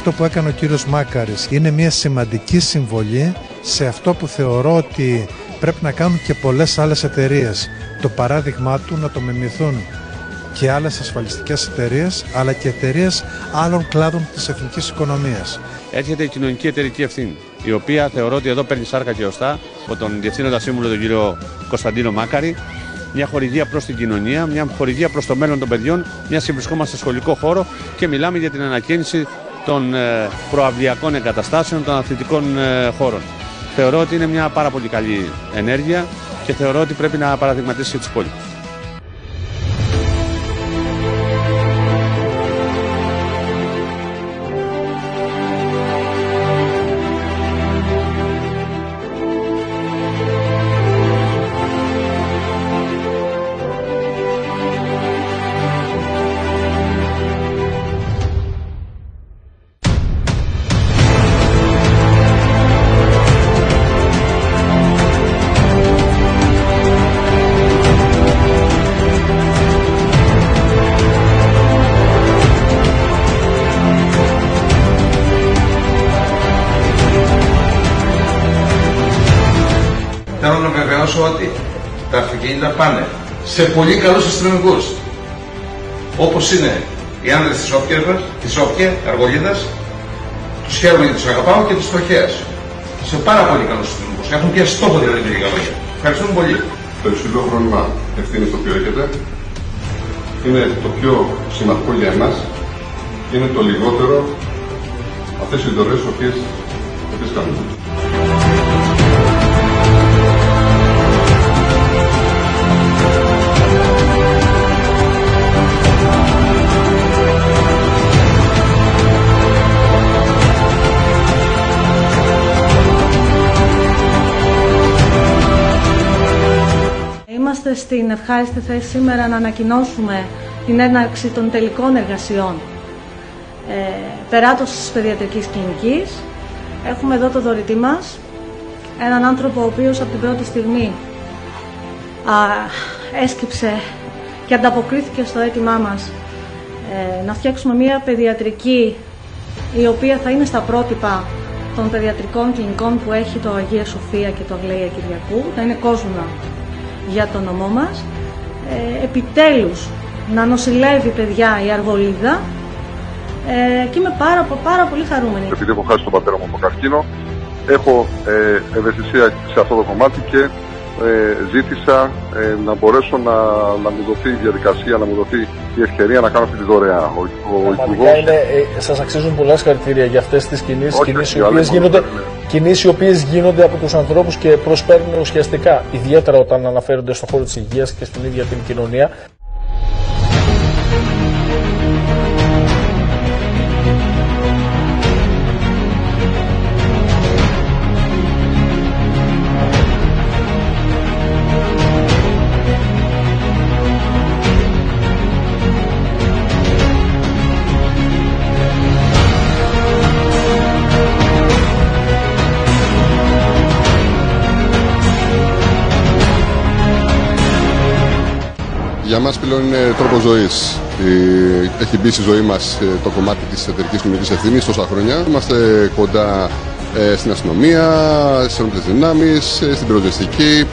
αυτό που έκανε ο κύριος Μάκαρης είναι μια σημαντική συμβολή σε αυτό που θεωρώ ότι πρέπει να κάνουν και πολλές άλλες εταιρείες. Το παράδειγμά του να το μιμηθούν και άλλες ασφαλιστικές εταιρείες, αλλά και εταιρείες άλλων κλάδων της εθνικής οικονομίας. Έρχεται η κοινωνική εταιρική ευθύνη, η οποία θεωρώ ότι εδώ παίρνει σάρκα και οστά από τον Διευθύνοντα Σύμβουλο τον κύριο Κωνσταντίνο Μάκαρη. Μια χορηγία προς την κοινωνία, μια χορηγία προς το μέλλον των παιδιών, μια βρισκόμαστε σε σχολικό χώρο και μιλάμε για την ανακαίνιση των προαυλιακών εγκαταστάσεων, των αθλητικών χώρων. Θεωρώ ότι είναι μια πάρα πολύ καλή ενέργεια και θεωρώ ότι πρέπει να παραδειγματίσει και τις πόλεις. Θέλω να βεβαιώσω ότι τα αυτοκίνητα πάνε σε πολύ καλούς αστυνομικούς. Όπως είναι οι άνδρες της Όφια, Αργολίδας, τους χαίρομαι και τους αγαπάω και τους Στοχέας. Σε πάρα πολύ καλούς αστυνομικούς. Έχουν πια στόχο δηλαδή με λίγα λόγια. Ευχαριστούμε πολύ. Το υψηλό χρόνημα ευθύνης το οποίο έχετε είναι το πιο σημαντικό για εμάς και είναι το λιγότερο αυτές οι δωρεές τις οποίες κάνουμε. Είμαστε στην ευχάριστη θέση σήμερα να ανακοινώσουμε την έναρξη των τελικών εργασιών περάτωσης της παιδιατρικής κλινικής. Έχουμε εδώ το δωρητή μας, έναν άνθρωπο ο οποίος από την πρώτη στιγμή έσκυψε και ανταποκρίθηκε στο αίτημά μας να φτιάξουμε μια παιδιατρική η οποία θα είναι στα πρότυπα των παιδιατρικών κλινικών που έχει το Αγία Σοφία και το Αγλαία Κυριακού, θα είναι κόσμημα για το νομό μας. Επιτέλους να νοσηλεύει παιδιά η Αργολίδα και είμαι πάρα πολύ χαρούμενη. Επειδή έχω χάσει τον πατέρα μου από καρκίνο, έχω ευαισθησία σε αυτό το κομμάτι και ζήτησα να μπορέσω να μου δοθεί η διαδικασία, να μου δοθεί η ευκαιρία να κάνω αυτή τη δωρεά. Σας αξίζουν πολλά συγχαρητήρια για αυτές τις κινήσεις οι οποίες γίνονται από τους ανθρώπους και προσπέρνουν ουσιαστικά, ιδιαίτερα όταν αναφέρονται στον χώρο της υγείας και στην ίδια την κοινωνία. Για μας πλέον είναι τρόπος ζωής. Έχει μπει στη ζωή μας το κομμάτι της εταιρικής κοινωνικής ευθύνης τόσα χρόνια. Είμαστε κοντά στην αστυνομία, στις ενόπλες δυνάμεις, στην πυροσβεστική,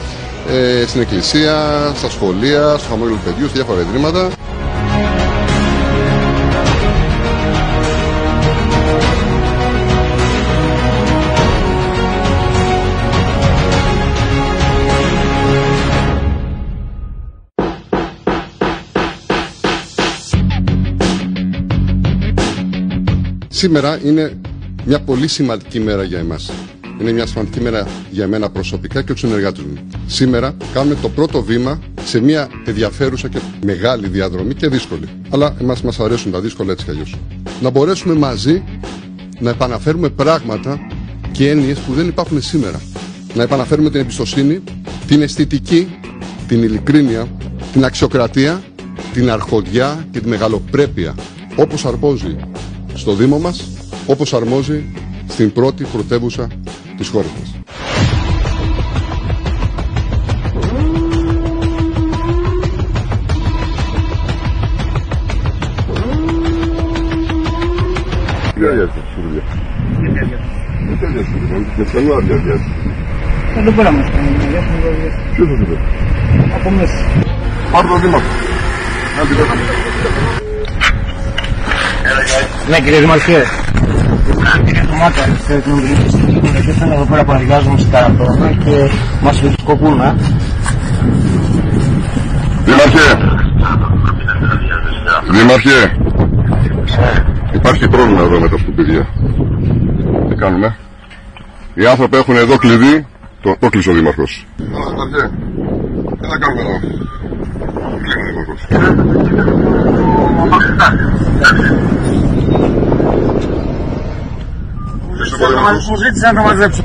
στην εκκλησία, στα σχολεία, στο χαμόγελο του παιδιού, σε διάφορα ιδρύματα. Σήμερα είναι μια πολύ σημαντική μέρα για εμάς. Είναι μια σημαντική μέρα για μένα προσωπικά και τους συνεργάτες μου. Σήμερα κάνουμε το πρώτο βήμα σε μια ενδιαφέρουσα και μεγάλη διαδρομή και δύσκολη. Αλλά εμάς μας αρέσουν τα δύσκολα έτσι κι αλλιώς. Να μπορέσουμε μαζί να επαναφέρουμε πράγματα και έννοιες που δεν υπάρχουν σήμερα. Να επαναφέρουμε την εμπιστοσύνη, την αισθητική, την ειλικρίνεια, την αξιοκρατία, την αρχοντιά και τη μεγαλοπρέπεια. Όπως αρμόζει στο Δήμο μας, όπως αρμόζει στην πρώτη πρωτεύουσα της χώρας μας. Θέλω να διαβιάσει. Δεν μπορεί να μας κάνει να διαβιάσει. Ποιος το είπε? Από μέσα. Πάρ' το δήμαρχο. Ναι, κύριε Δημαρχέ. Κύριε Τωμάτα, ήρθαν εδώ πέρα που αργάζουμε σε καρατώνα και μας βισκοπούν. Δήμαρχε, υπάρχει πρόβλημα εδώ με τα σκουπίδια. Τι κάνουμε? Οι άνθρωποι έχουν εδώ κλειδί, το κλείσε ο Δήμαρχος. Δήμαρχε, τι θα κάνουμε εδώ? Κλείνει ο Δήμαρχος. Μου ζήτησαν να το μαζέψω.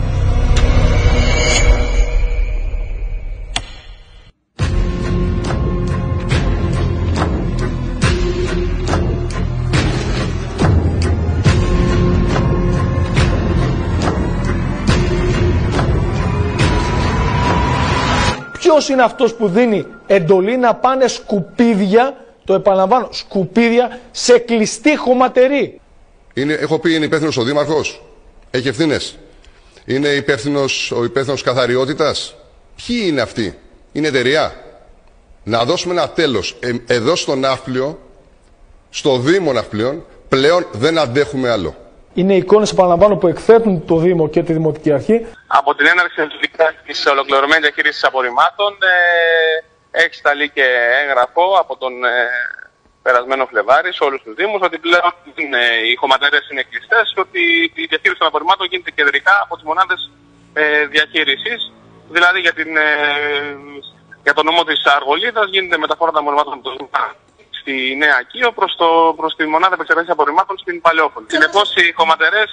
Ποιος είναι αυτός που δίνει εντολή να πάνε σκουπίδια, το επαναλαμβάνω, σκουπίδια σε κλειστή χωματερή? Έχω πει, είναι υπεύθυνος ο Δήμαρχος. Έχει ευθύνες. Είναι ο υπεύθυνος καθαριότητας. Ποιοι είναι αυτοί? Είναι εταιρεία. Να δώσουμε ένα τέλος. Εδώ στο Ναύπλιο, στο Δήμο Ναυπλίων, πλέον δεν αντέχουμε άλλο. Είναι εικόνες, επαναλαμβάνω, που εκθέτουν το Δήμο και τη Δημοτική Αρχή. Από την έναρξη της ολοκληρωμένης διαχείρισης απορριμμάτων έχει σταλεί και έγγραφο από τον περασμένο Φλεβάρη σε όλους τους Δήμους ότι πλέον οι χωματερές είναι κλειστές και ότι η διαχείριση των απορριμμάτων γίνεται κεντρικά από τις μονάδες διαχείρισης. Δηλαδή για το νομό της Αργολίδας γίνεται μεταφορά των απορριμμάτων στη Νέα Ακείο προς τη μονάδα επεξεργασίας απορριμμάτων στην Παλαιόφωνη. Συνεπώς οι χωματερές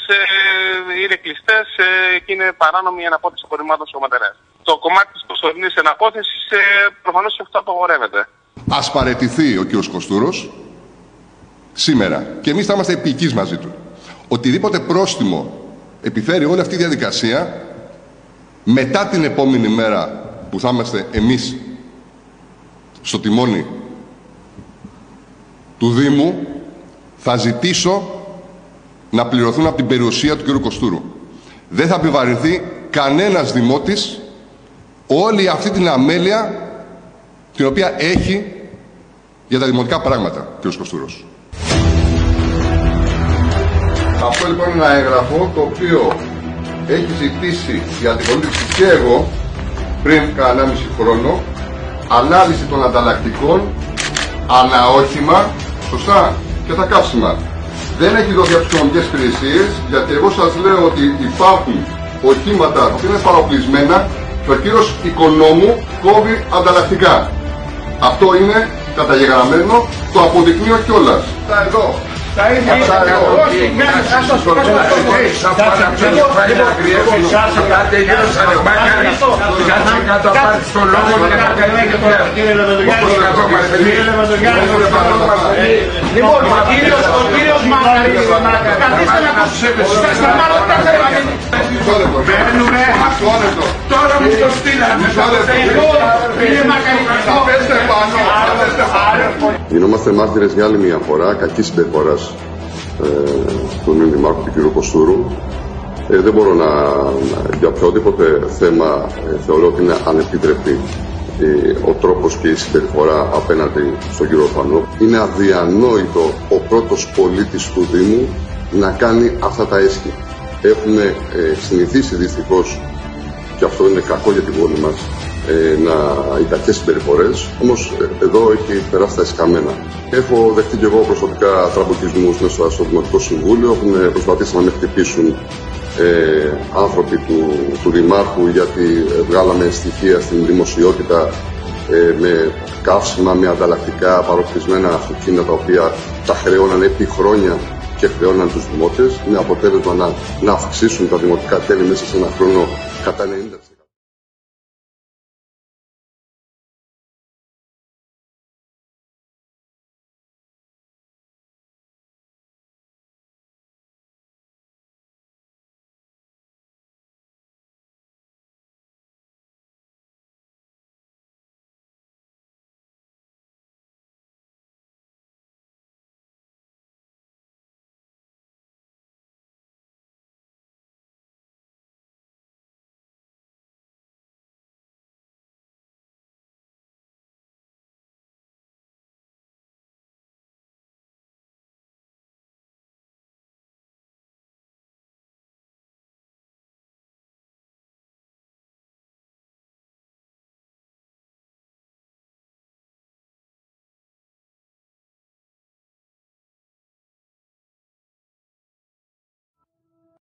είναι κλειστές και είναι παράνομη η αναπόθεση απορριμμάτων στις χωματερές. Το κομμάτι της προσωρινής εναπόθεσης προφανώς αυτό απαγορεύεται. Ας παραιτηθεί ο κ. Κωστούρος σήμερα και εμείς θα είμαστε επικείς μαζί του. Οτιδήποτε πρόστιμο επιφέρει όλη αυτή η διαδικασία, μετά την επόμενη μέρα που θα είμαστε εμείς στο τιμόνι του Δήμου, θα ζητήσω να πληρωθούν από την περιουσία του κ. Κωστούρου. Δεν θα επιβαρυνθεί κανένας δημότης όλη αυτή την αμέλεια την οποία έχει για τα δημοτικά πράγματα κ. Κωστούρος. Αυτό λοιπόν είναι ένα έγγραφο το οποίο έχει ζητήσει η αντιπολίτευση και εγώ πριν κάνα 1,5 χρόνο ανάλυση των ανταλλακτικών αναόχημα, σωστά, και τα καύσιμα. Δεν έχει δοθεί από τις οικονομικές υπηρεσίες, γιατί εγώ σας λέω ότι υπάρχουν οχήματα που είναι παροπλισμένα και ο κύριος Οικονόμου κόβει ανταλλακτικά. Αυτό είναι καταγεγραμμένο, το αποδεικνύω κιόλας. Τα εδώ. Τα ίδια Τώρα μου το στείλανε. Γινόμαστε μάρτυρες για άλλη μια φορά κακής συμπεριφοράς του νέου Δημάρχου του κ. Κωστούρου. Δεν μπορώ για οποιοδήποτε θέμα θεωρώ ότι είναι ανεπίτρεπτη ο τρόπος και η συμπεριφορά απέναντι στον κύριο Φανό. Είναι αδιανόητο ο πρώτος πολίτης του Δήμου να κάνει αυτά τα έσχη. Έχουμε συνηθίσει δυστυχώς, και αυτό είναι κακό για την πόλη μας, οι κακές συμπεριφορές, όμως εδώ έχει περάσει τα εσκαμμένα. Έχω δεχτεί και εγώ προσωπικά τραμποκισμούς μέσα στο Δημοτικό Συμβούλιο, έχουν προσπαθήσει να με χτυπήσουν άνθρωποι του Δημάρχου, γιατί βγάλαμε στοιχεία στην δημοσιότητα με καύσιμα, με ανταλλακτικά, παροπλισμένα αυτοκίνητα τα οποία τα χρεώναν επί χρόνια και χρεώναν τους δημότες, με αποτέλεσμα να αυξήσουν τα δημοτικά τέλη μέσα σε ένα χρόνο κατά 90%.